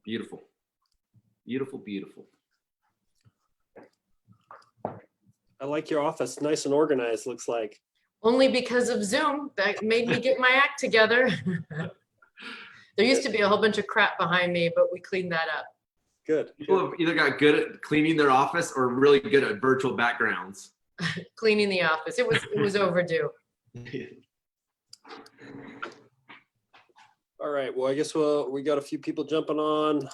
Beautiful. Beautiful, beautiful. I like your office. Nice and organized, looks like. Only because of Zoom that made me get my act together. There used to be a whole bunch of crap behind me, but we cleaned that up. Good. People have either got good at cleaning their office or really good at virtual backgrounds. Cleaning the office. It was overdue. All right. Well, I guess we got a few people jumping on.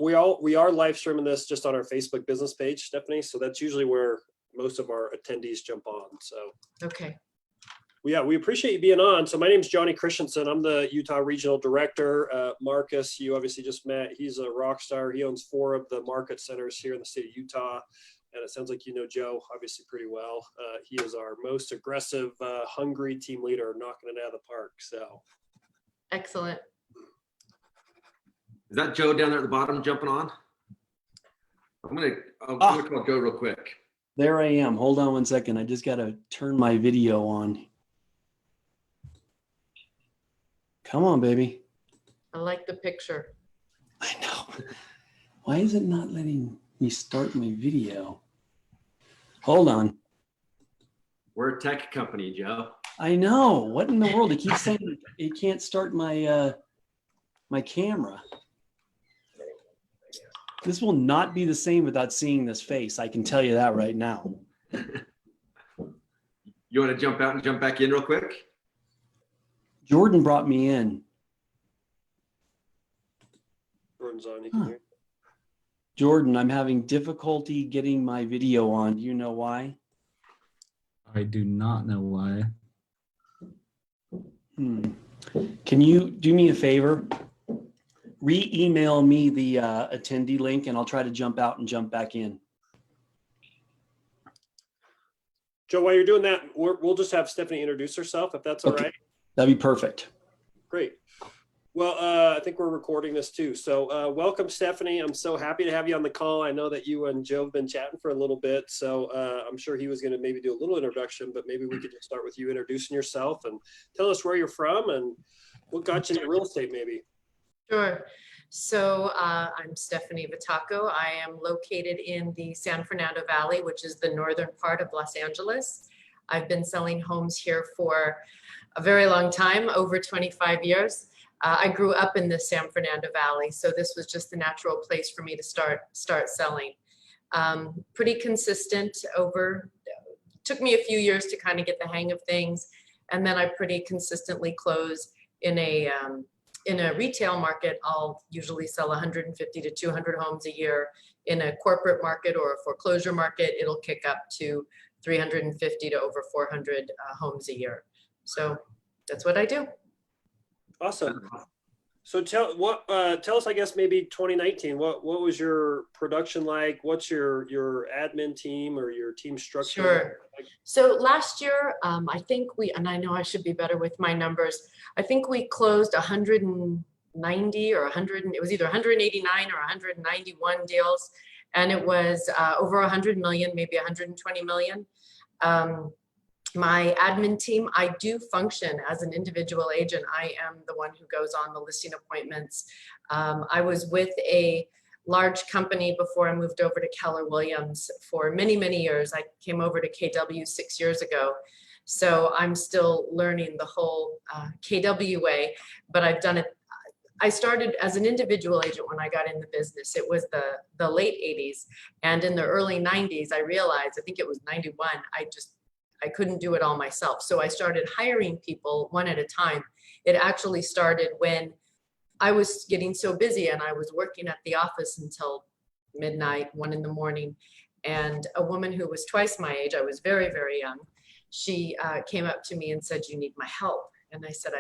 We are live streaming this just on our Facebook business page, Stephanie. So that's usually where most of our attendees jump on. So Okay. well, yeah, we appreciate you being on. So my name is Johnny Christensen. I'm the Utah Regional Director. Marcus, you obviously just met. He's a rock star. He owns 4 of the market centers here in the state of Utah. And it sounds like you know Joe obviously pretty well. He is our most aggressive, hungry team leader, knocking it out of the park. So Excellent. Is that Joe down there at the bottom jumping on? I'm gonna call Joe real quick. There I am. Hold on one second. I just got to turn my video on. Come on, baby. I like the picture. I know. Why is it not letting me start my video? Hold on. We're a tech company, Joe. I know. What in the world? It keeps saying it can't start my my camera. This will not be the same without seeing this face. I can tell you that right now. You want to jump out and jump back in real quick? Jordan brought me in. Jordan's on. You can hear. Jordan, I'm having difficulty getting my video on. Do you know why? I do not know why. Can you do me a favor? Re-email me the attendee link and I'll try to jump out and jump back in. Joe, while you're doing that, we'll just have Stephanie introduce herself, if that's all right. That'd be perfect. Great. Well, I think we're recording this too. So welcome, Stephanie. I'm so happy to have you on the call. I know that you and Joe have been chatting for a little bit. So I'm sure he was going to maybe do a little introduction, but maybe we could just start with you introducing yourself and tell us where you're from and what got you into real estate maybe. Sure. So I'm Stefanie Vitacco. I am located in the San Fernando Valley, which is the northern part of Los Angeles. I've been selling homes here for a very long time, over 25 years. I grew up in the San Fernando Valley, so this was just the natural place for me to start selling. Pretty consistent took me a few years to kind of get the hang of things, and then I pretty consistently close in a retail market. I'll usually sell 150 to 200 homes a year. In a corporate market or a foreclosure market, it'll kick up to 350 to over 400 homes a year. So that's what I do. Awesome. So tell us, I guess, maybe 2019, what was your production like? What's your admin team or your team structure? Sure. So last year, I think and I know I should be better with my numbers. I think we closed 190 or 100, it was either 189 or 191 deals. And it was over 100 million, maybe 120 million. My admin team, I do function as an individual agent. I am the one who goes on the listing appointments. I was with a large company before I moved over to Keller Williams for many, many years. I came over to KW 6 years ago. So I'm still learning the whole KW way, but I've done it. I started as an individual agent when I got in the business. It was the late 80s. And in the early 90s, I realized, I think it was 91, I couldn't do it all myself. So I started hiring people one at a time. It actually started when I was getting so busy and I was working at the office until midnight, 1 in the morning. And a woman who was twice my age, I was very, very young, she came up to me and said, "You need my help." And I said,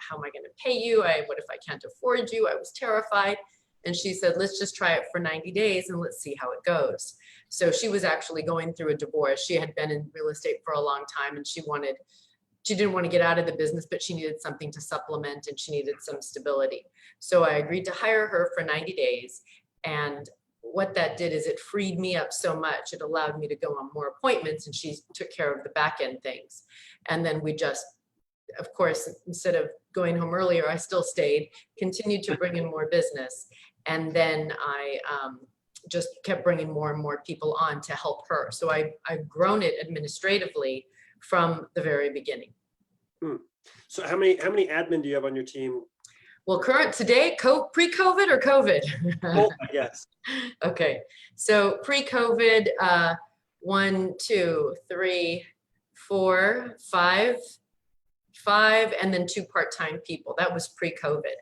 how am I going to pay you? What if I can't afford you? I was terrified. And she said, "Let's just try it for 90 days and let's see how it goes." So she was actually going through a divorce. She had been in real estate for a long time and she didn't want to get out of the business, but she needed something to supplement and she needed some stability. So I agreed to hire her for 90 days. And what that did is it freed me up so much. It allowed me to go on more appointments and she took care of the back end things. And then we just of course, instead of going home earlier, I still stayed, continued to bring in more business. And then I just kept bringing more and more people on to help her. So I've grown it administratively from the very beginning. So how many admin do you have on your team? Well, current today, pre-COVID or COVID? Oh, yes. Okay, so pre-COVID, 1, 2, 3, 4, 5, and then 2 part-time people. That was pre-COVID.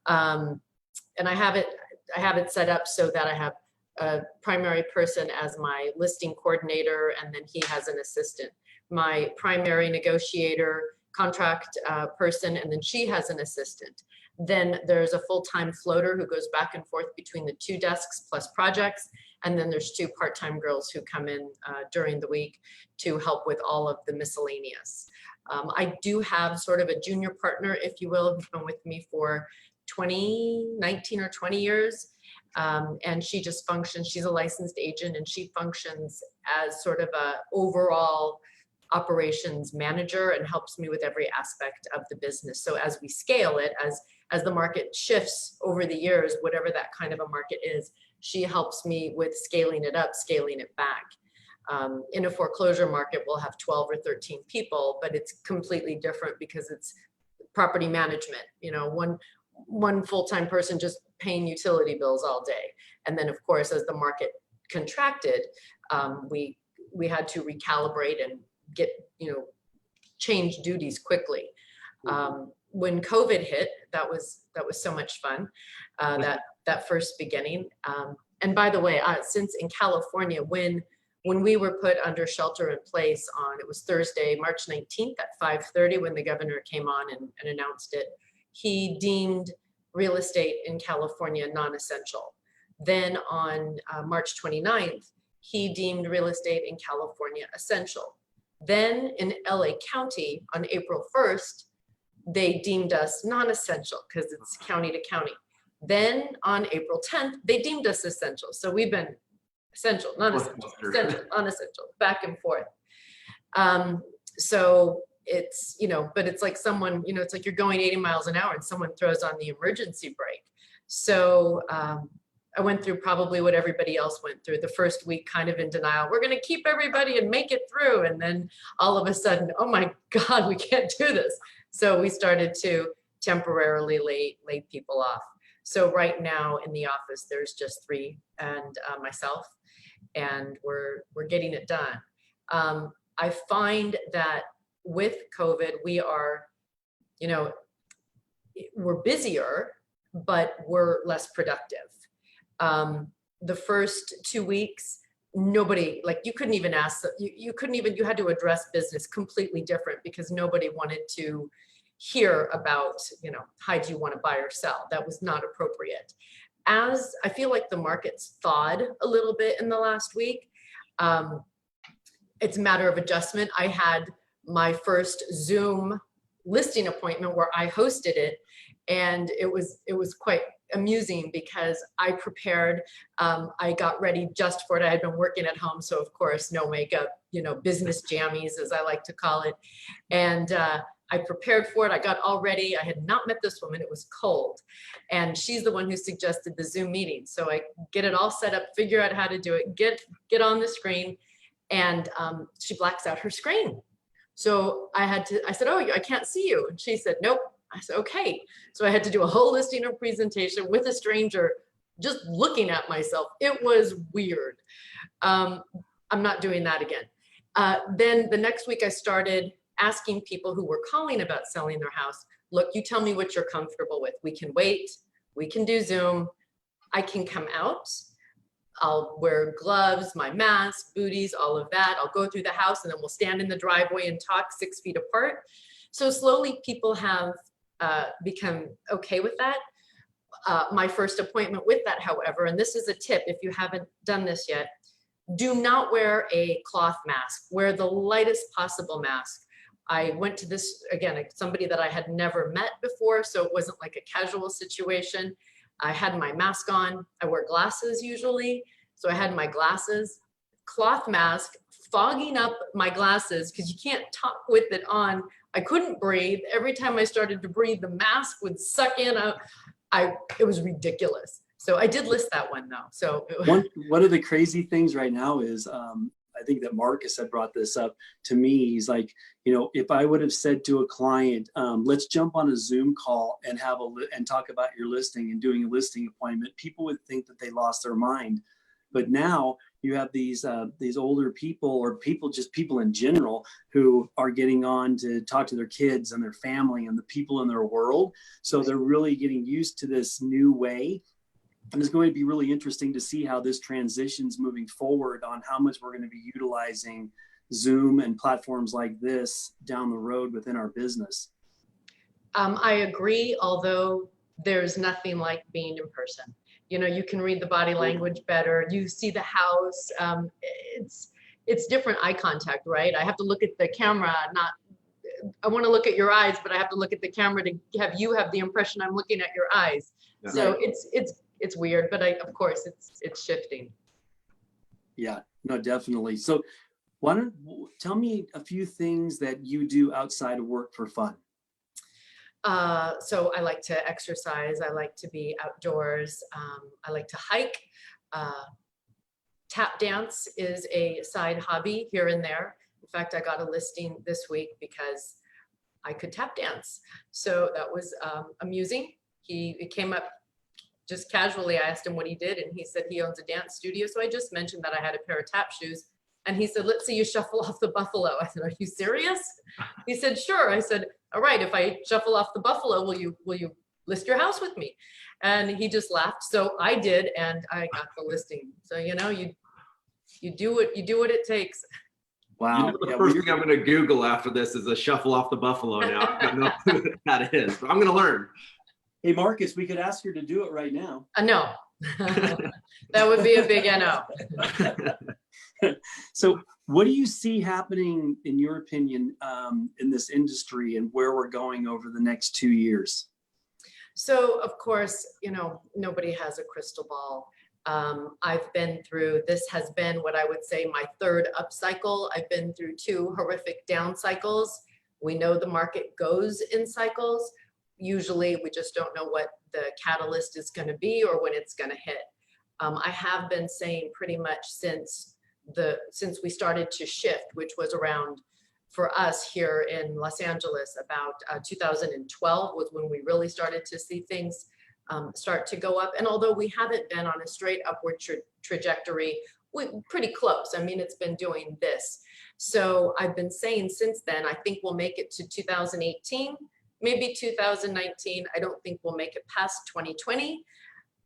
And I have it set up so that I have a primary person as my listing coordinator, and then he has an assistant. My primary negotiator, contract person, and then she has an assistant. Then there's a full-time floater who goes back and forth between the 2 desks plus projects. And then there's 2 part-time girls who come in during the week to help with all of the miscellaneous. I do have sort of a junior partner, if you will, who's been with me for 19 or 20 years. And she just functions, she's a licensed agent, and she functions as sort of a overall operations manager and helps me with every aspect of the business. So as we scale it, as the market shifts over the years, whatever that kind of a market is, she helps me with scaling it up, scaling it back. In a foreclosure market, we'll have 12 or 13 people, but it's completely different because it's property management. You know, one full-time person just paying utility bills all day. And then of course, as the market contracted, we had to recalibrate and get, change duties quickly. When COVID hit, that was so much fun, that first beginning. And by the way, since in California, when we were put under shelter in place on, it was Thursday, March 19th at 5:30 when the governor came on and announced it, he deemed real estate in California non-essential. Then on March 29th, he deemed real estate in California essential. Then in LA County on April 1st, they deemed us non-essential because it's county to county. Then on April 10th, they deemed us essential. So we've been essential, non-essential, essential, non-essential, back and forth. So it's, but it's like someone, it's like you're going 80 miles an hour and someone throws on the emergency brake. So I went through probably what everybody else went through. The first week kind of in denial. We're going to keep everybody and make it through. And then all of a sudden, oh my God, we can't do this. So we started to temporarily lay people off. So right now in the office, there's just 3 and myself, and we're getting it done. I find that with COVID, we are, we're busier, but we're less productive. The first 2 weeks, nobody, like you couldn't even ask, you had to address business completely different because nobody wanted to hear about, how do you want to buy or sell? That was not appropriate. As I feel like the market's thawed a little bit in the last week, it's a matter of adjustment. I had my first Zoom listing appointment where I hosted it, and it was quite amusing because I prepared, I got ready just for it. I had been working at home, so of course, no makeup, business jammies, as I like to call it. And I prepared for it. I got all ready. I had not met this woman. It was cold. And she's the one who suggested the Zoom meeting. So I get it all set up, figure out how to do it, get on the screen, and she blacks out her screen. So I said, oh, I can't see you. And she said, nope. I said, okay. So I had to do a whole listing or presentation with a stranger, just looking at myself. It was weird. I'm not doing that again. Then the next week I started asking people who were calling about selling their house, look, you tell me what you're comfortable with. We can wait, we can do Zoom, I can come out, I'll wear gloves, my mask, booties, all of that. I'll go through the house and then we'll stand in the driveway and talk 6 feet apart. So slowly people have become okay with that. My first appointment with that, however, and this is a tip if you haven't done this yet, do not wear a cloth mask. Wear the lightest possible mask. I went to this, again, somebody that I had never met before, so it wasn't like a casual situation. I had my mask on. I wear glasses usually, so I had my glasses, cloth mask, fogging up my glasses because you can't talk with it on. I couldn't breathe. Every time I started to breathe, the mask would suck in. It was ridiculous. So I did list that one though. So one of the crazy things right now is, I think that Marcus had brought this up to me. He's like, if I would have said to a client, let's jump on a Zoom call and and talk about your listing and doing a listing appointment, people would think that they lost their mind. But now you have these older people, or people in general, who are getting on to talk to their kids and their family and the people in their world. So they're really getting used to this new way. And it's going to be really interesting to see how this transitions moving forward on how much we're going to be utilizing Zoom and platforms like this down the road within our business. I agree, although there's nothing like being in person. You can read the body language better. You see the house. It's different eye contact, right? I have to look at the camera, I want to look at your eyes, but I have to look at the camera to have you have the impression I'm looking at your eyes. Yeah. So it's weird, but of course it's shifting. Yeah, no, definitely. So tell me a few things that you do outside of work for fun. So I like to exercise. I like to be outdoors. I like to hike. Tap dance is a side hobby here and there. In fact, I got a listing this week because I could tap dance. So that was amusing. It came up just casually. I asked him what he did, and he said he owns a dance studio. So I just mentioned that I had a pair of tap shoes. And he said, let's see you shuffle off the buffalo. I said, are you serious? He said, sure. I said, all right, if I shuffle off the buffalo, will you list your house with me? And he just laughed. So I did, and I got the listing. So, you do what it takes. Wow. The first thing I'm going to Google after this is a shuffle off the buffalo now. I don't know who that is, but I'm going to learn. Hey, Marcus, we could ask her to do it right now. No. That would be a big no. So what do you see happening, in your opinion, in this industry and where we're going over the next 2 years? So, of course, nobody has a crystal ball. I've been through, this has been what I would say my third upcycle. I've been through 2 horrific down cycles. We know the market goes in cycles. Usually we just don't know what the catalyst is going to be or when it's going to hit. I have been saying pretty much since we started to shift, which was around, for us here in Los Angeles, about 2012 was when we really started to see things start to go up. And although we haven't been on a straight upward trajectory, we're pretty close. I mean, it's been doing this. So I've been saying since then, I think we'll make it to 2018, maybe 2019. I don't think we'll make it past 2020.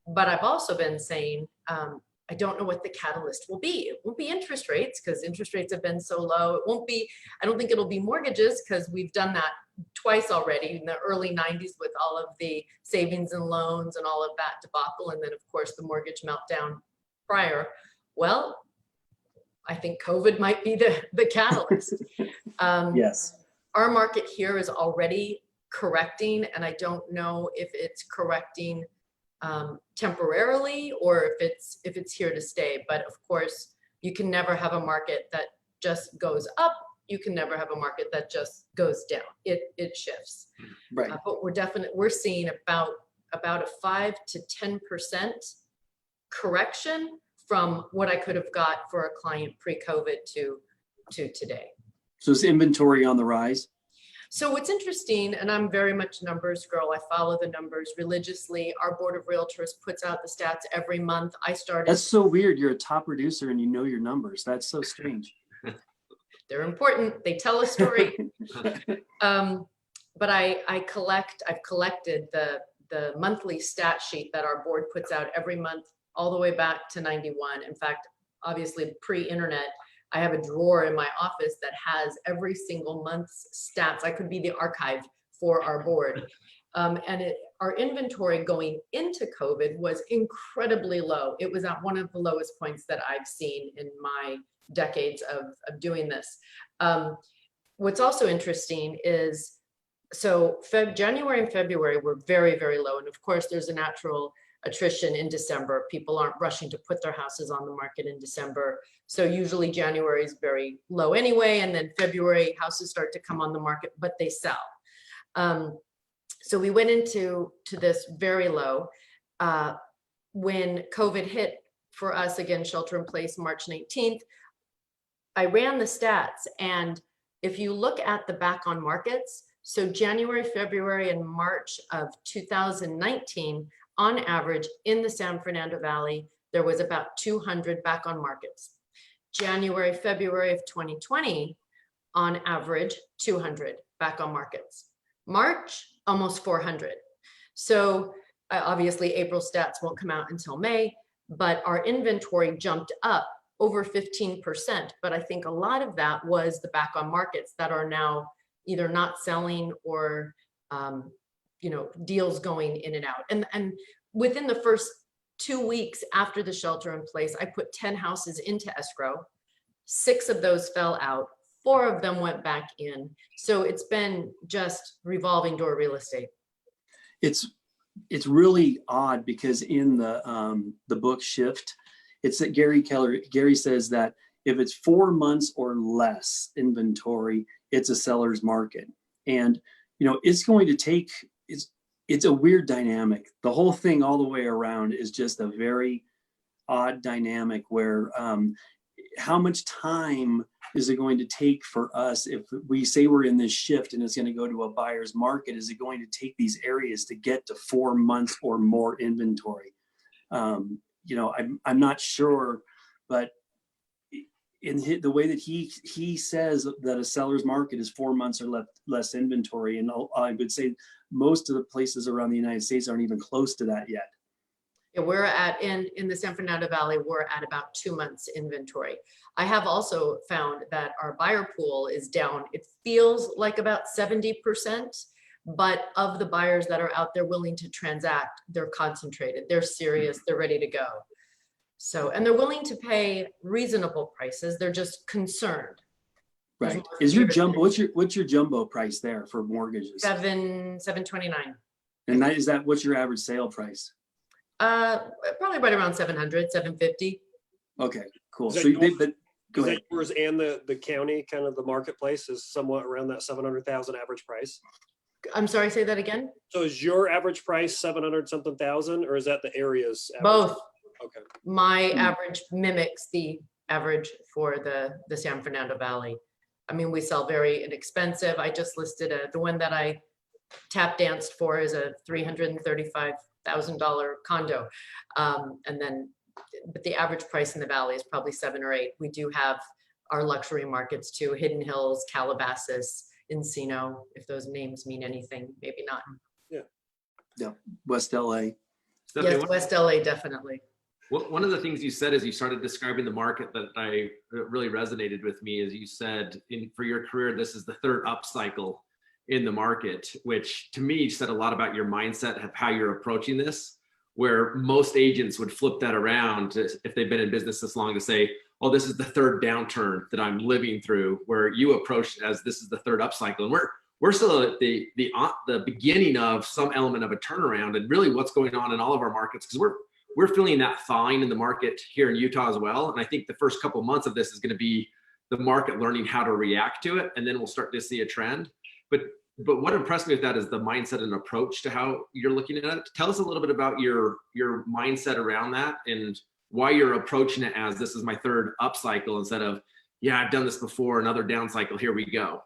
But I've also been saying, I don't know what the catalyst will be. It won't be interest rates, because interest rates have been so low. It won't be, I don't think it'll be mortgages, because we've done that twice already in the early 90s with all of the savings and loans and all of that debacle. And then of course the mortgage meltdown prior. Well, I think COVID might be the catalyst. Yes. Our market here is already correcting, and I don't know if it's correcting temporarily or if it's here to stay. But of course, you can never have a market that just goes up. You can never have a market that just goes down. It shifts. Right. But we're seeing about a 5 to 10% correction from what I could have got for a client pre-COVID to today. So is inventory on the rise? So what's interesting, and I'm very much numbers girl, I follow the numbers religiously. Our board of realtors puts out the stats every month. That's so weird. You're a top producer and you know your numbers. That's so strange. They're important. They tell a story. But I've collected the monthly stat sheet that our board puts out every month, all the way back to 91. In fact, obviously pre-internet, I have a drawer in my office that has every single month's stats. I could be the archive for our board. Our inventory going into COVID was incredibly low. It was at one of the lowest points that I've seen in my decades of doing this. What's also interesting is, so January and February were very, very low. And of course, there's a natural attrition in December. People aren't rushing to put their houses on the market in December. So usually January is very low anyway, and then February houses start to come on the market, but they sell. So we went into this very low. When COVID hit for us, again, shelter in place, March 19th, I ran the stats, and if you look at the back on markets, so January, February, and March of 2019, on average in the San Fernando Valley, there was about 200 back on markets. January, February of 2020, on average, 200 back on markets. March, almost 400. So obviously April stats won't come out until May, but our inventory jumped up over 15%. But I think a lot of that was the back on markets that are now either not selling or deals going in and out. And within the first 2 weeks after the shelter in place, I put 10 houses into escrow. 6 of those fell out. 4 of them went back in. So it's been just revolving door real estate. It's really odd because in the book Shift, it's that Gary says that if it's 4 months or less inventory, it's a seller's market. And, it's going to take, it's a weird dynamic. The whole thing all the way around is just a very odd dynamic where how much time is it going to take for us if we say we're in this shift and it's going to go to a buyer's market? Is it going to take these areas to get to 4 months or more inventory? I'm not sure, but in the way that he says that a seller's market is 4 months or less inventory, and I would say most of the places around the United States aren't even close to that yet. Yeah, we're at in the San Fernando Valley, we're at about 2 months inventory. I have also found that our buyer pool is down. It feels like about 70%, but of the buyers that are out there willing to transact, they're concentrated, they're serious, they're ready to go. So, and they're willing to pay reasonable prices. They're just concerned. Right. Is your jumbo, what's your jumbo price there for mortgages? $729. And what's your average sale price? Probably right around 700, 750. Okay, cool. Is So that go ahead. yours and the county, kind of the marketplace is somewhat around that 700,000 average price? I'm sorry, say that again? So is your average price 700 something thousand, or is that the area's average? Both. Okay. My average mimics the average for the San Fernando Valley. I mean, we sell very inexpensive. I just listed the one that I tap danced for is a $335,000 condo. But the average price in the Valley is probably 7 or 8. We do have our luxury markets too, Hidden Hills, Calabasas, Encino, if those names mean anything, maybe not. Yeah, West LA. Stephanie, Yes, West LA, definitely. one of the things you said as you started describing the market that really resonated with me is you said for your career, this is the 3rd up cycle in the market, which to me said a lot about your mindset of how you're approaching this, where most agents would flip that around if they've been in business this long to say, oh, this is the 3rd downturn that I'm living through, where you approach it as this is the 3rd up cycle. And we're still at the beginning of some element of a turnaround and really what's going on in all of our markets, because we're feeling that thawing in the market here in Utah as well. And I think the first couple of months of this is going to be the market learning how to react to it, and then we'll start to see a trend. But what impressed me with that is the mindset and approach to how you're looking at it. Tell us a little bit about your mindset around that and why you're approaching it as this is my 3rd up cycle instead of, yeah, I've done this before, another down cycle, here we go.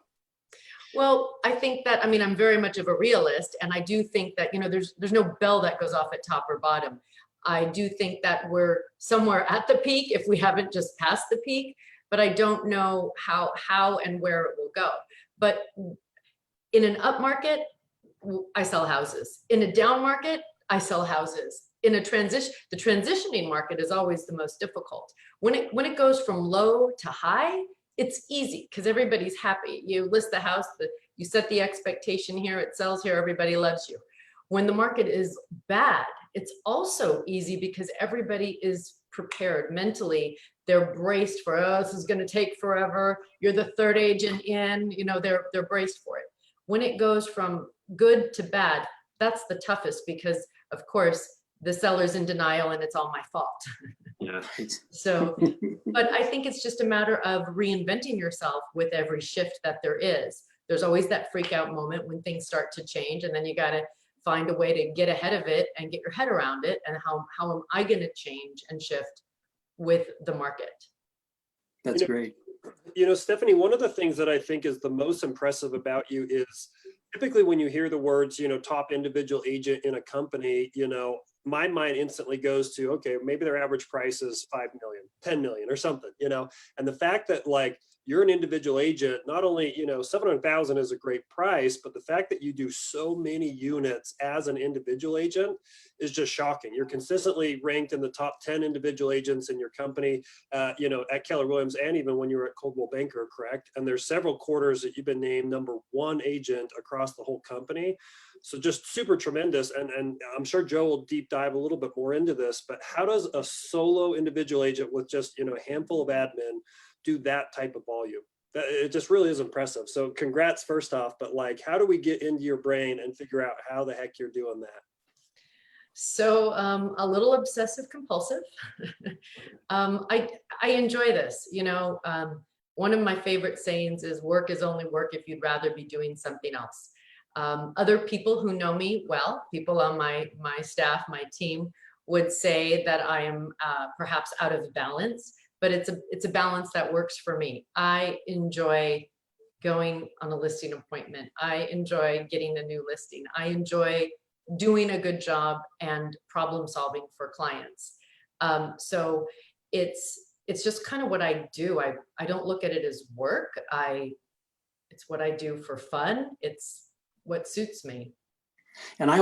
Well, I think that, I mean, I'm very much of a realist, and I do think that, there's no bell that goes off at top or bottom. I do think that we're somewhere at the peak if we haven't just passed the peak, but I don't know how and where it will go. But in an up market, I sell houses. In a down market, I sell houses. In a the transitioning market is always the most difficult. When it goes from low to high, it's easy because everybody's happy. You list the house, you set the expectation here, it sells here, everybody loves you. When the market is bad, it's also easy because everybody is prepared mentally. They're braced for, oh, this is going to take forever. You're the 3rd agent in, they're braced for it. When it goes from good to bad, that's the toughest because, of course, the seller's in denial and it's all my fault. Yeah. So, but I think it's just a matter of reinventing yourself with every shift that there is. There's always that freak out moment when things start to change, and then you got to find a way to get ahead of it and get your head around it. And how am I going to change and shift with the market? That's great. Stefanie, one of the things that I think is the most impressive about you is typically when you hear the words, top individual agent in a company, my mind instantly goes to, okay, maybe their average price is 5 million, 10 million or something, and the fact that like you're an individual agent, not only, 700,000 is a great price, but the fact that you do so many units as an individual agent is just shocking. You're consistently ranked in the top 10 individual agents in your company, at Keller Williams, and even when you were at Coldwell Banker, correct? And there's several quarters that you've been named #1 agent across the whole company. So just super tremendous. And I'm sure Joe will deep dive a little bit more into this, but how does a solo individual agent with just, a handful of admin do that type of volume? It just really is impressive. So congrats first off, but like, how do we get into your brain and figure out how the heck you're doing that? So a little obsessive compulsive. I enjoy this. One of my favorite sayings is work is only work if you'd rather be doing something else. Other people who know me well, people on my staff, my team, would say that I am perhaps out of balance, but it's a balance that works for me. I enjoy going on a listing appointment. I enjoy getting a new listing. I enjoy doing a good job and problem solving for clients. So it's just kind of what I do. I don't look at it as work. It's what I do for fun. It's what suits me. And I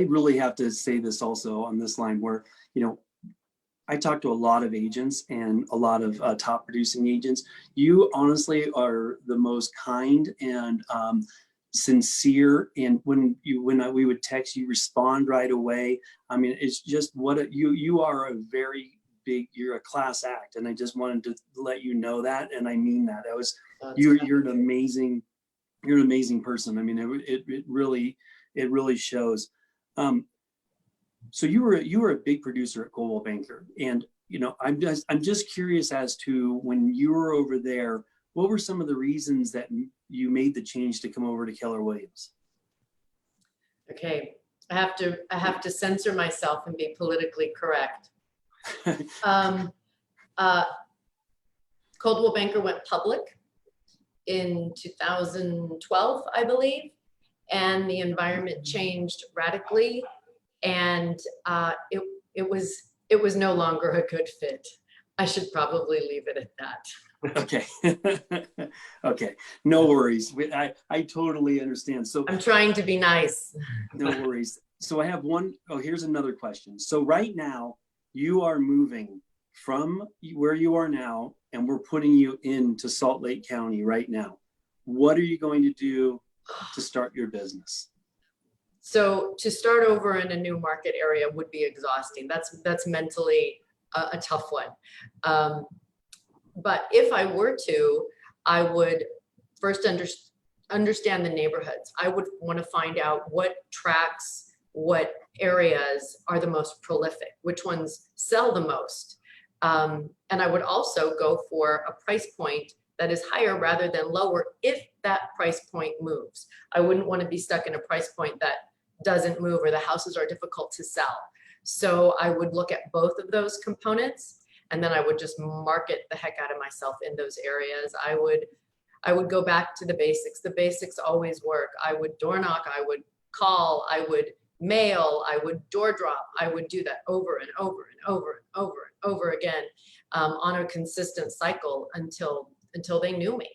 really have to say this also on this line where, I talk to a lot of agents and a lot of top producing agents. You honestly are the most kind and sincere. And when we would text, you respond right away. I mean, it's just you are a very big, you're a class act. And I just wanted to let you know that. And I mean that. You're an amazing person. I mean, it really shows. So you were a big producer at Coldwell Banker, and I'm just curious as to when you were over there, what were some of the reasons that you made the change to come over to Keller Williams? Okay, I have to censor myself and be politically correct. Coldwell Banker went public in 2012, I believe, and the environment changed radically, and it was no longer a good fit. I should probably leave it at that. Okay. Okay. No worries. I totally understand. So I'm trying to be nice. No worries. So I have here's another question. So right now you are moving from where you are now, and we're putting you into Salt Lake County right now. What are you going to do to start your business? So to start over in a new market area would be exhausting. That's mentally a tough one. But if I were to, I would first understand the neighborhoods. I would want to find out what tracks, what areas are the most prolific, which ones sell the most. And I would also go for a price point that is higher rather than lower if that price point moves. I wouldn't want to be stuck in a price point that doesn't move or the houses are difficult to sell. So I would look at both of those components, and then I would just market the heck out of myself in those areas. I would go back to the basics. The basics always work. I would door knock, I would call, I would mail, I would door drop. I would do that over and over and over and over and over again on a consistent cycle until they knew me.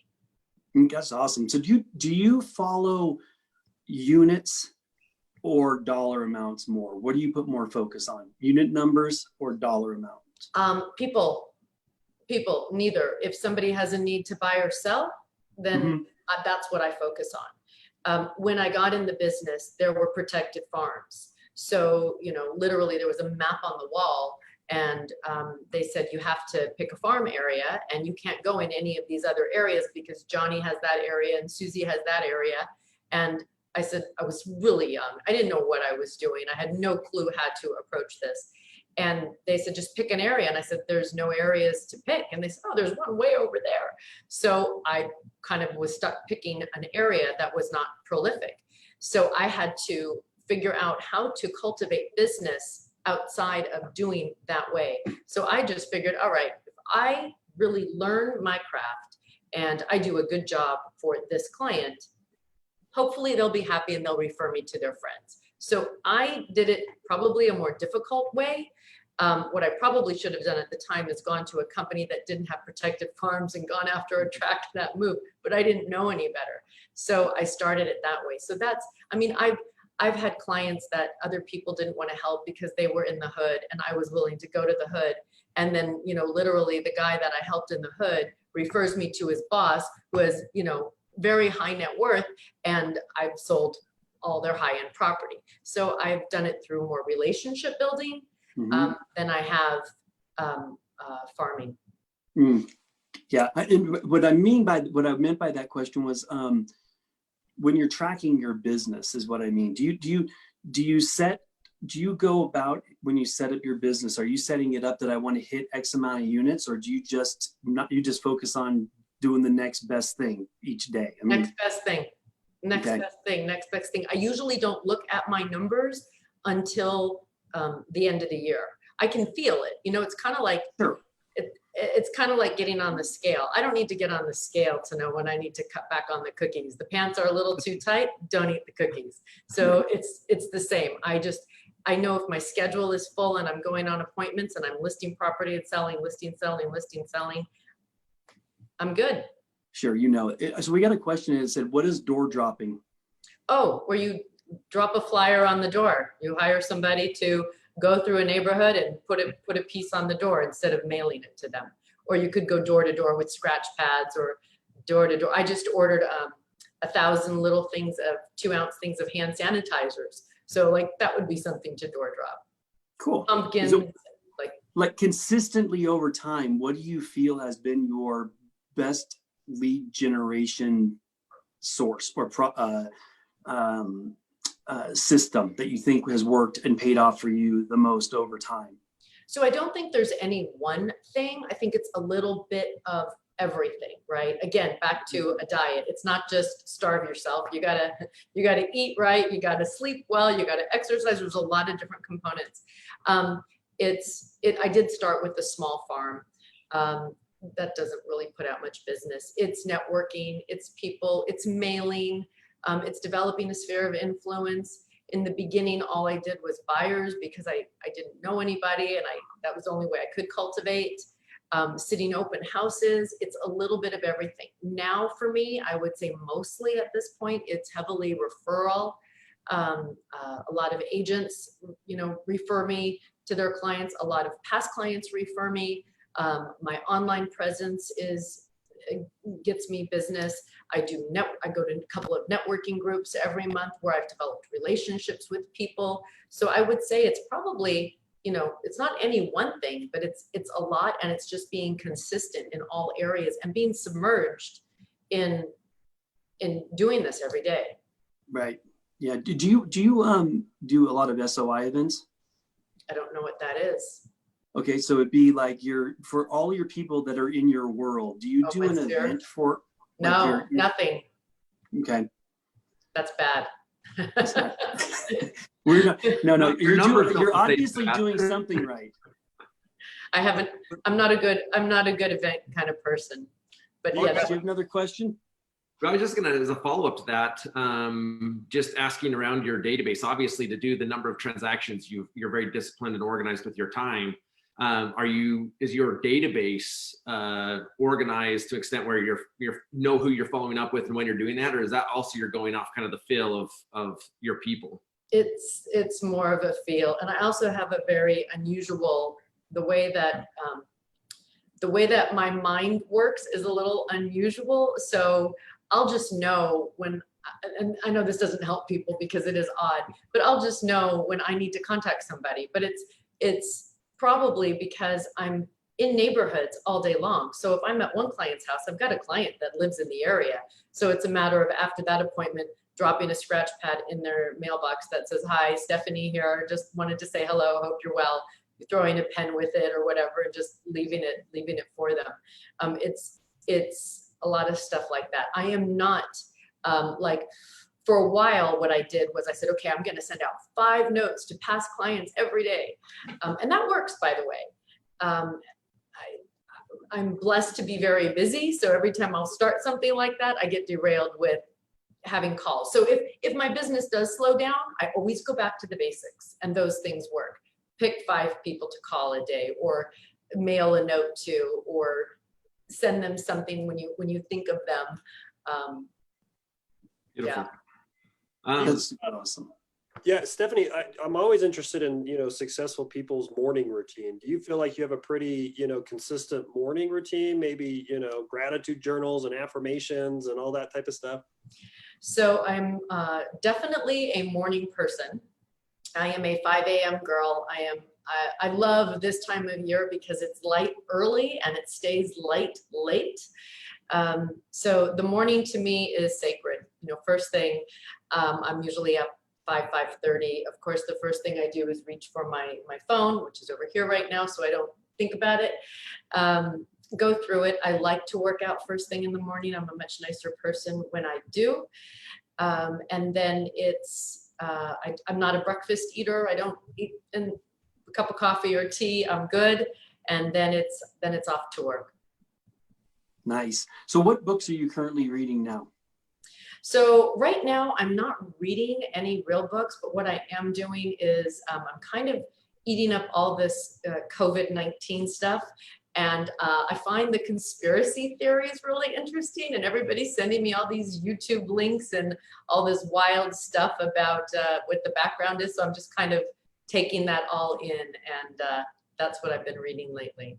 That's awesome. So do you follow units or dollar amounts more? What do you put more focus on? Unit numbers or dollar amount? People, neither. If somebody has a need to buy or sell, then that's what I focus on. When I got in the business, there were protected farms. So, literally there was a map on the wall, and they said, you have to pick a farm area and you can't go in any of these other areas because Johnny has that area and Susie has that area. And I said, I was really young. I didn't know what I was doing. I had no clue how to approach this. And they said, just pick an area. And I said, there's no areas to pick. And they said, oh, there's one way over there. So I kind of was stuck picking an area that was not prolific. So I had to figure out how to cultivate business outside of doing that way. So I just figured, all right, if I really learn my craft and I do a good job for this client, hopefully they'll be happy and they'll refer me to their friends. So I did it probably a more difficult way. What I probably should have done at the time is gone to a company that didn't have protected farms and gone after a tract that moved, but I didn't know any better. So I started it that way. So that's, I mean, I've had clients that other people didn't want to help because they were in the hood and I was willing to go to the hood. And then, you know, literally the guy that I helped in the hood refers me to his boss who has, you know, very high net worth, and I've sold all their high-end property. So I've done it through more relationship building than I have farming. Yeah, and what I meant by that question was when you're tracking your business is what I mean. Do you go about when you set up your business? Are you setting it up that I want to hit X amount of units, or do you just focus on doing the next best thing each day? I mean, Next best thing. Next best thing. I usually don't look at my numbers until the end of the year. I can feel it. You know, it's kind of like, sure. It's kind of like getting on the scale. I don't need to get on the scale to know when I need to cut back on the cookies. The pants are a little too tight, don't eat the cookies. So it's the same. I know if my schedule is full and I'm going on appointments and I'm listing property and selling, listing, selling, I'm good. Sure, you know it. So we got a question that said, what is door dropping? Oh, where you drop a flyer on the door. You hire somebody to go through a neighborhood and put a piece on the door instead of mailing it to them. Or you could go door to door with scratch pads or door to door. I just ordered 1,000 little things of 2-ounce things of hand sanitizers. So like that would be something to door drop. Cool. Pumpkins, So, like consistently over time, what do you feel has been your best lead generation source or system that you think has worked and paid off for you the most over time? So I don't think there's any one thing. I think it's a little bit of everything, right? Again, back to a diet. It's not just starve yourself. You gotta eat right. You gotta sleep well. You gotta exercise. There's a lot of different components. I did start with a small farm. That doesn't really put out much business. It's networking. It's people. It's mailing. It's developing a sphere of influence. In the beginning, all I did was buyers because I didn't know anybody, and that was the only way I could cultivate. Sitting open houses, it's a little bit of everything. Now for me, I would say mostly at this point, it's heavily referral. A lot of agents, you know, refer me to their clients. A lot of past clients refer me. My online presence gets me business. I go to a couple of networking groups every month where I've developed relationships with people. So I would say it's probably, you know, it's not any one thing, but it's a lot, and it's just being consistent in all areas and being submerged in doing this every day. Right. Yeah. Do you do a lot of SOI events? I don't know what that is. Okay, so it'd be like for all your people that are in your world, do you do an event for? No, nothing. Okay. That's bad. We're not, no, you're obviously doing something right. I'm not a good event kind of person, but Yeah. yeah. Do you have another question? I was just as a follow-up to that, just asking around your database, obviously to do the number of transactions, you're very disciplined and organized with your time. Is your database organized to an extent where you know who you're following up with and when you're doing that, or is that also you're going off kind of the feel of your people? It's more of a feel, and I also have a very unusual the way that my mind works is a little unusual. So I'll just know when, and I know this doesn't help people because it is odd, but I'll just know when I need to contact somebody. But it's probably because I'm in neighborhoods all day long. So if I'm at one client's house, I've got a client that lives in the area. So it's a matter of after that appointment, dropping a scratch pad in their mailbox that says, "Hi, Stefanie here. Just wanted to say hello. Hope you're well." Throwing a pen with it or whatever, and just leaving it for them. It's a lot of stuff like that. I am not like, for a while, what I did was I said, okay, I'm going to send out 5 notes to past clients every day. And that works, by the way. I'm blessed to be very busy. So every time I'll start something like that, I get derailed with having calls. So if my business does slow down, I always go back to the basics, and those things work. Pick 5 people to call a day, or mail a note to, or send them something when you think of them. Beautiful. Yeah. That's awesome. Yeah, Stefanie, I'm always interested in, successful people's morning routine. Do you feel like you have a pretty, consistent morning routine? Maybe, gratitude journals and affirmations and all that type of stuff? So I'm definitely a morning person. I am a 5 a.m. girl. I love this time of year because it's light early and it stays light late. So the morning to me is sacred. First thing, I'm usually up 5:30. Of course, the first thing I do is reach for my phone, which is over here right now, so I don't think about it. Go through it. I like to work out first thing in the morning. I'm a much nicer person when I do. And then it's, I'm not a breakfast eater. I don't eat a cup of coffee or tea. I'm good. And then it's off to work. Nice. So what books are you currently reading now? So right now I'm not reading any real books, but what I am doing is I'm kind of eating up all this COVID-19 stuff. And I find the conspiracy theories really interesting, and everybody's sending me all these YouTube links and all this wild stuff about what the background is. So I'm just kind of taking that all in, and that's what I've been reading lately.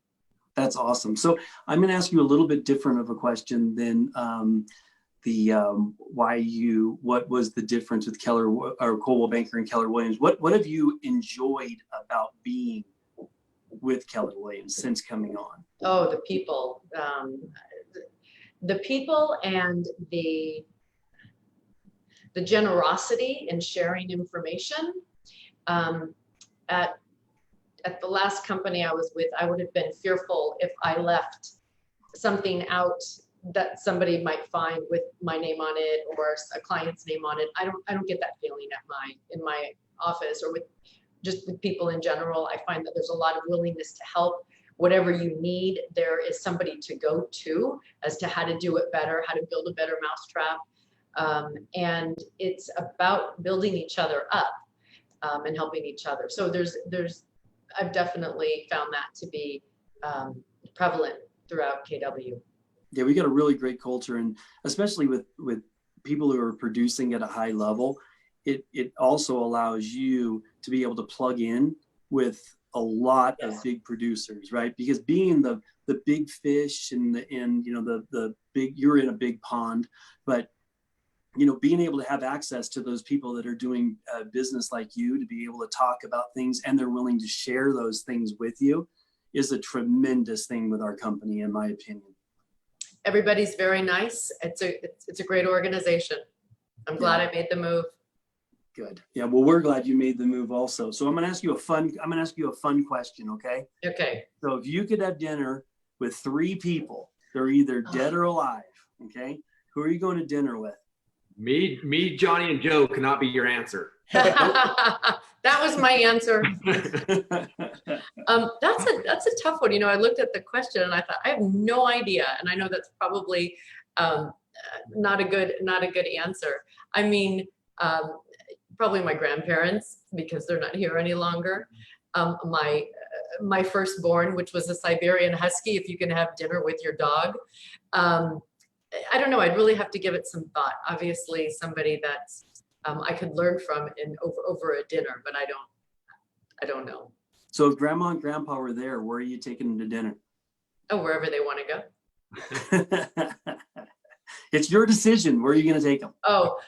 That's awesome. So I'm going to ask you a little bit different of a question than what was the difference with Keller or Coldwell Banker and Keller Williams? What have you enjoyed about being with Keller Williams since coming on? Oh, the people and the generosity in sharing information. At the last company I was with, I would have been fearful if I left something out that somebody might find with my name on it or a client's name on it. I don't get that feeling in my office or with people in general. I find that there's a lot of willingness to help. Whatever you need, there is somebody to go to as to how to do it better, how to build a better mousetrap. And it's about building each other up and helping each other. So I've definitely found that to be prevalent throughout KW. Yeah, we got a really great culture, and especially with people who are producing at a high level, it also allows you to be able to plug in with a lot of big producers, right? Because being the big fish and the big, you're in a big pond, but being able to have access to those people that are doing business like you, to be able to talk about things and they're willing to share those things with you, is a tremendous thing with our company, in my opinion. Everybody's very nice. It's a great organization. I'm glad I made the move. Good. Yeah. Well, we're glad you made the move also. So I'm going to ask you a fun question. Okay. Okay. So if you could have dinner with 3 people, they're either dead or alive. Okay. Who are you going to dinner with? Me, Johnny, and Joe cannot be your answer. That was my answer. That's a tough one. I looked at the question and I thought, I have no idea. And I know that's probably not a good answer. I mean, probably my grandparents, because they're not here any longer. My firstborn, which was a Siberian Husky, if you can have dinner with your dog. I don't know. I'd really have to give it some thought. Obviously, somebody that's I could learn from over a dinner, but I don't know. So if Grandma and Grandpa were there, where are you taking them to dinner? Oh, wherever they want to go. It's your decision. Where are you going to take them? Oh,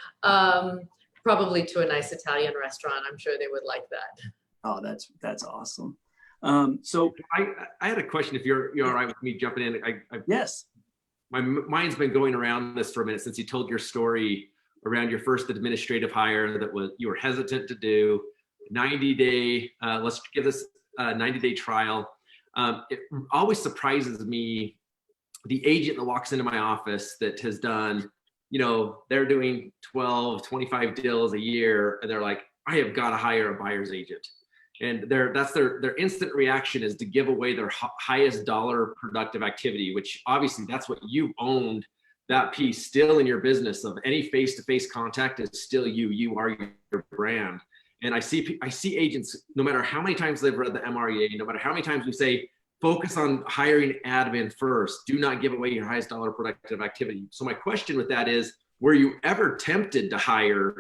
probably to a nice Italian restaurant. I'm sure they would like that. Oh, that's awesome. So I had a question. If you're all right with me jumping in, yes. My mind's been going around this for a minute since you told your story around your first administrative hire that you were hesitant to do. 90-day, let's give this a 90-day trial. It always surprises me, the agent that walks into my office that has done, they're doing 12, 25 deals a year, and they're like, I have got to hire a buyer's agent. And that's their instant reaction is to give away their highest dollar productive activity, which obviously that's what you owned, that piece still in your business of any face-to-face contact is still you are your brand. And I see agents, no matter how many times they've read the MREA, no matter how many times we say, focus on hiring admin first, do not give away your highest dollar productive activity. So my question with that is, were you ever tempted to hire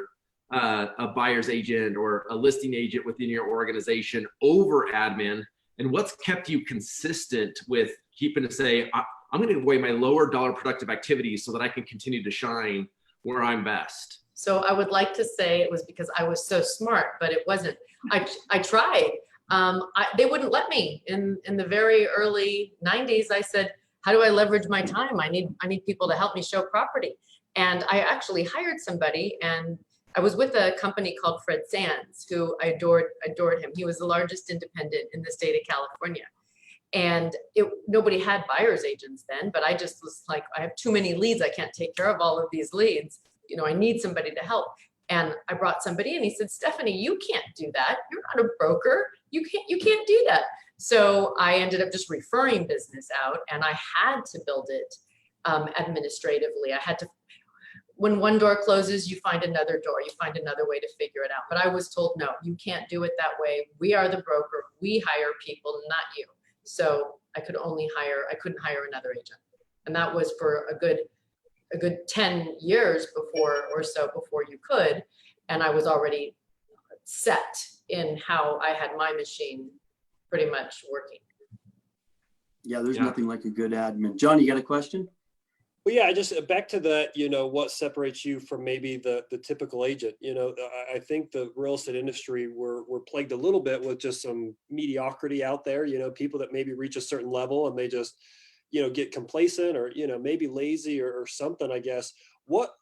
a buyer's agent or a listing agent within your organization over admin? And what's kept you consistent with keeping to say, I'm going to give away my lower dollar productive activities so that I can continue to shine where I'm best? So I would like to say it was because I was so smart, but it wasn't. I tried. They wouldn't let me. In the very early 90s, I said, how do I leverage my time? I need people to help me show property. And I actually hired somebody, and I was with a company called Fred Sands, who I adored him. He was the largest independent in the state of California. And nobody had buyer's agents then, but I just was like, I have too many leads. I can't take care of all of these leads. I need somebody to help. And I brought somebody in. He said, Stefanie, you can't do that. You're not a broker. You can't do that. So I ended up just referring business out, and I had to build it administratively. I had to, when one door closes, you find another door, you find another way to figure it out. But I was told, no, you can't do it that way. We are the broker. We hire people, not you. So I couldn't hire another agent. And that was for a good 10 years before you could. And I was already set in how I had my machine pretty much working. Yeah, there's nothing like a good admin. John, you got a question? Well, yeah, just back to the, what separates you from maybe the typical agent. I think the real estate industry, we're plagued a little bit with just some mediocrity out there, people that maybe reach a certain level and they just, get complacent or, maybe lazy or something, I guess. What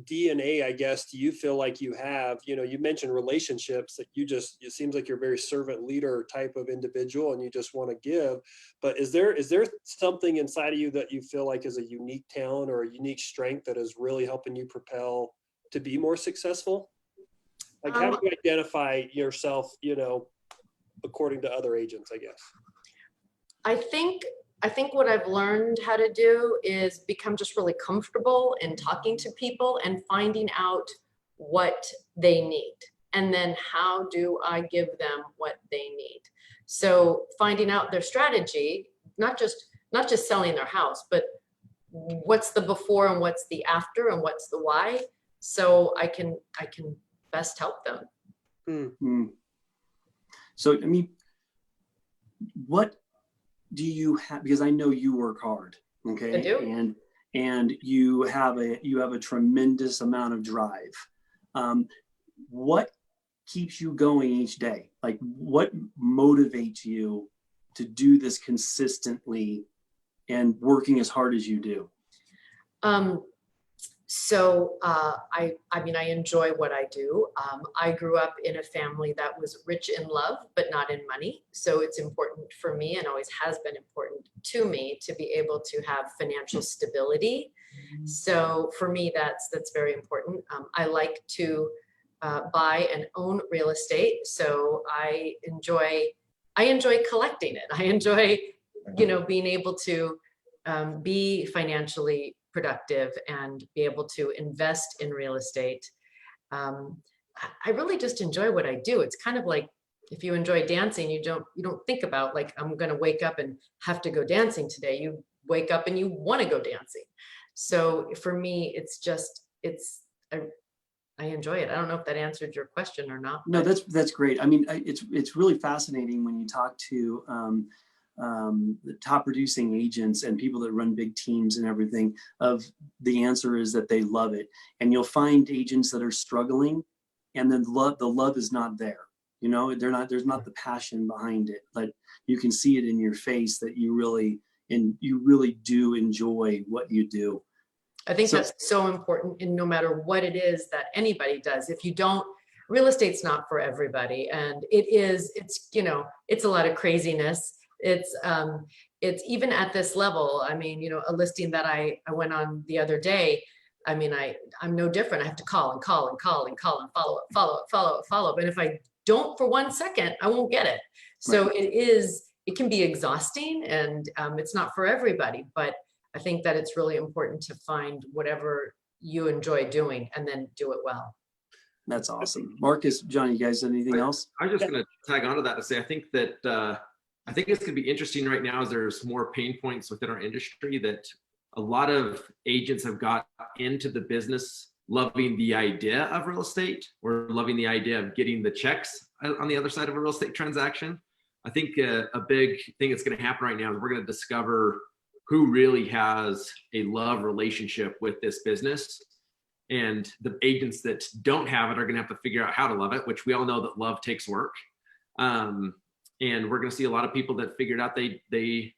DNA, I guess, do you feel like you have? You mentioned relationships that it seems like you're a very servant leader type of individual and you just want to give. But is there something inside of you that you feel like is a unique talent or a unique strength that is really helping you propel to be more successful? Like, how do you identify yourself, according to other agents, I guess? I think what I've learned how to do is become just really comfortable in talking to people and finding out what they need. And then how do I give them what they need? So finding out their strategy, not just selling their house, but what's the before and what's the after and what's the why, so I can best help them. Mm-hmm. So, I mean, what do you have, because I know you work hard, okay? I do. And you have a tremendous amount of drive. What keeps you going each day? Like, what motivates you to do this consistently and working as hard as you do? I enjoy what I do. I grew up in a family that was rich in love, but not in money. So it's important for me, and always has been important to me, to be able to have financial stability. So for me, that's very important. I like to buy and own real estate. So I enjoy collecting it. I enjoy, being able to be financially productive and be able to invest in real estate. I really just enjoy what I do. It's kind of like, if you enjoy dancing, you don't think about, like, I'm going to wake up and have to go dancing today. You wake up and you want to go dancing. So for me, I enjoy it. I don't know if that answered your question or not. No, that's great. I mean, it's really fascinating when you talk to the top producing agents and people that run big teams and everything. Of the answer is that they love it, and you'll find agents that are struggling, and then the love is not there. There's not the passion behind it, but you can see it in your face that you really do enjoy what you do. I think So- that's so important in no matter what it is that anybody does. If you don't, real estate's not for everybody. And it's, you know, it's a lot of craziness. It's even at this level. I mean, you know, a listing that I went on the other day, I mean, I'm no different. I have to call and call and call and call and follow up. And if I don't for 1 second, I won't get it. So it can be exhausting, and it's not for everybody, but I think that it's really important to find whatever you enjoy doing and then do it well. That's awesome. Marcus, John, you guys, anything else? I'm just going to tag onto that to say, I think it's going to be interesting right now as there's more pain points within our industry, that a lot of agents have got into the business loving the idea of real estate, or loving the idea of getting the checks on the other side of a real estate transaction. I think a big thing that's going to happen right now is we're going to discover who really has a love relationship with this business. And the agents that don't have it are going to have to figure out how to love it, which we all know that love takes work. And we're going to see a lot of people that figured out they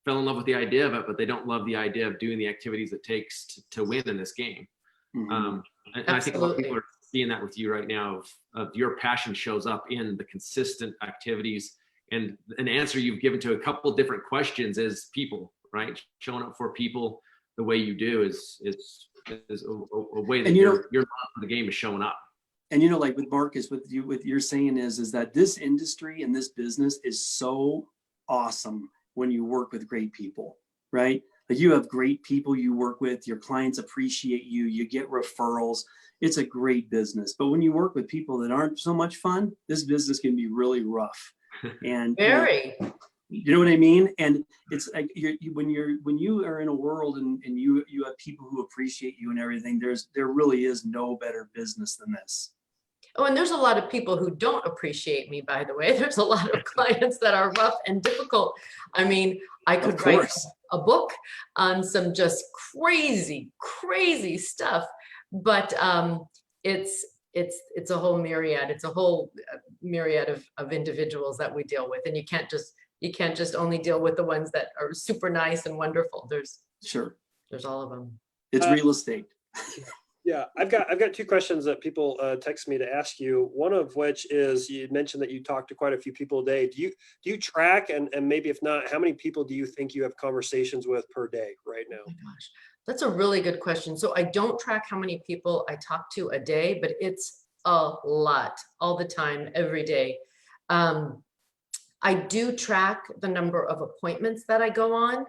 fell in love with the idea of it, but they don't love the idea of doing the activities it takes to win in this game. Mhm. And I think a lot of people are seeing that with you right now, of your passion shows up in the consistent activities. And an answer you've given to a couple different questions is people, right? Showing up for people the way you do is a way that And your love for the game is showing up. And, you know, like with Marcus, with you're saying is that this industry and this business is so awesome when you work with great people, right? Like, you have great people you work with, your clients appreciate you, you get referrals. It's a great business. But when you work with people that aren't so much fun, this business can be really rough. And Very. you know what I mean? And it's like when you are in a world and you have people who appreciate you and everything, there really is no better business than this. Oh, and there's a lot of people who don't appreciate me, by the way. There's a lot of clients that are rough and difficult. I mean, I could write a book on some just crazy stuff, but it's a whole myriad. It's a whole myriad of individuals that we deal with, and you can't just only deal with the ones that are super nice and wonderful. There's all of them. It's real estate. Yeah, I've got two questions that people text me to ask you. One of which is, you mentioned that you talk to quite a few people a day. Do you track, and maybe if not, how many people do you think you have conversations with per day right now? Oh my gosh, that's a really good question. So I don't track how many people I talk to a day, but it's a lot, all the time, every day. I do track the number of appointments that I go on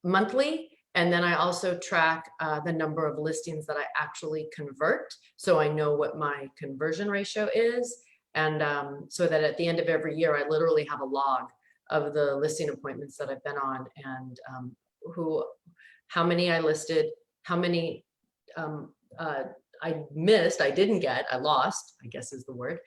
monthly. And then I also track the number of listings that I actually convert. So I know what my conversion ratio is. And so that at the end of every year, I literally have a log of the listing appointments that I've been on, and how many I listed, how many I missed, I didn't get, I lost, I guess is the word.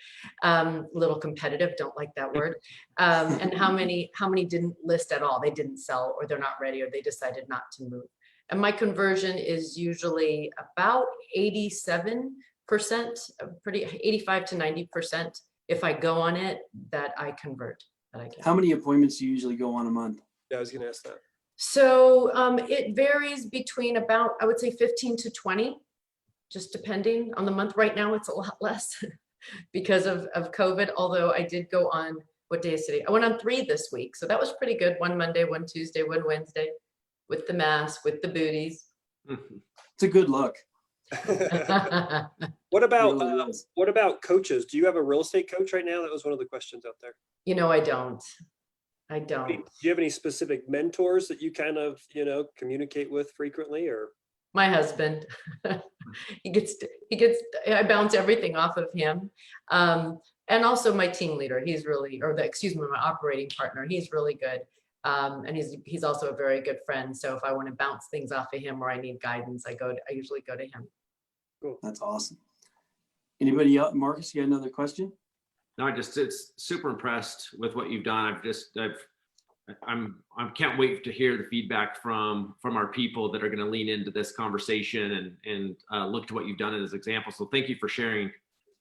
A little competitive, don't like that word. And how many didn't list at all. They didn't sell, or they're not ready, or they decided not to move. And my conversion is usually about 87%, 85 to 90%. If I go on it, that I convert, that I get. How many appointments do you usually go on a month? Yeah, I was gonna ask that. So it varies between about, I would say 15 to 20. Just depending on the month. Right now, it's a lot less because of COVID, although I did go on, what day is today? I went on 3 this week. So that was pretty good. 1 Monday, 1 Tuesday, 1 Wednesday, with the mask, with the booties. It's a good look. What about It really is. what about coaches? Do you have a real estate coach right now? That was one of the questions out there. You know, I don't. Do you have any specific mentors that you kind of, communicate with frequently, or? My husband, I bounce everything off of him. And also my team leader, my operating partner, he's really good. And he's also a very good friend. So if I want to bounce things off of him, or I need guidance, I usually go to him. Cool. That's awesome. Anybody else? Marcus, you got another question? No, it's super impressed with what you've done. I can't wait to hear the feedback from our people that are going to lean into this conversation and look to what you've done as examples. So thank you for sharing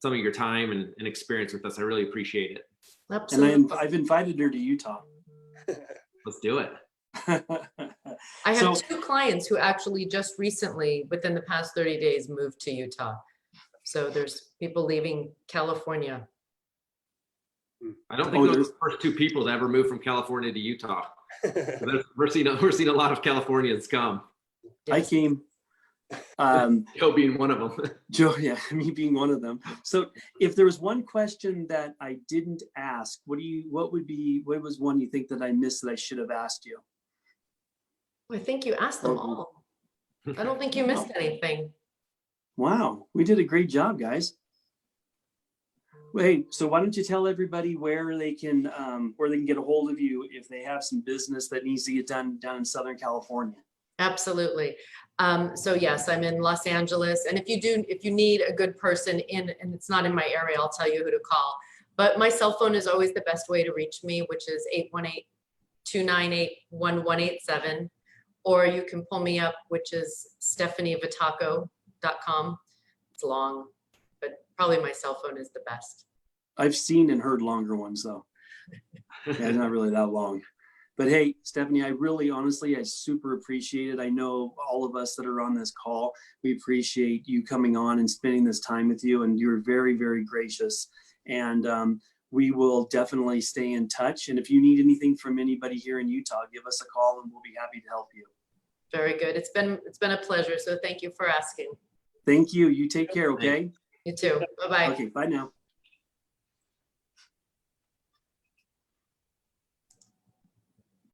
some of your time and experience with us. I really appreciate it. Absolutely. And I've invited her to Utah. Let's do it. I have So- 2 clients who actually just recently, within the past 30 days, moved to Utah. So there's people leaving California. I don't think Oh, those are the first 2 people to ever move from California to Utah. We're seeing a lot of Californians come. I Yes. came, Joe being one of them. Joe, yeah, me being one of them. So if there was one question that I didn't ask, what was one you think that I missed that I should have asked you? I think you asked them all. I don't think you missed anything. Wow, we did a great job, guys. Wait, so why don't you tell everybody where they can get a hold of you if they have some business that needs to get done down in Southern California? Absolutely. So yes, I'm in Los Angeles. And if you need a good person and it's not in my area, I'll tell you who to call. But my cell phone is always the best way to reach me, which is 818-298-1187. Or you can pull me up, which is Stefanievitacco.com. It's long, but probably my cell phone is the best. I've seen and heard longer ones though. Yeah, it's not really that long. But hey, Stefanie, I really, honestly, I super appreciate it. I know all of us that are on this call, we appreciate you coming on and spending this time with you. And you're very, very gracious. And we will definitely stay in touch. And if you need anything from anybody here in Utah, give us a call and we'll be happy to help you. Very good. It's been a pleasure. So thank you for asking. Thank you. You take care, okay? You too. Bye-bye. Okay, bye now.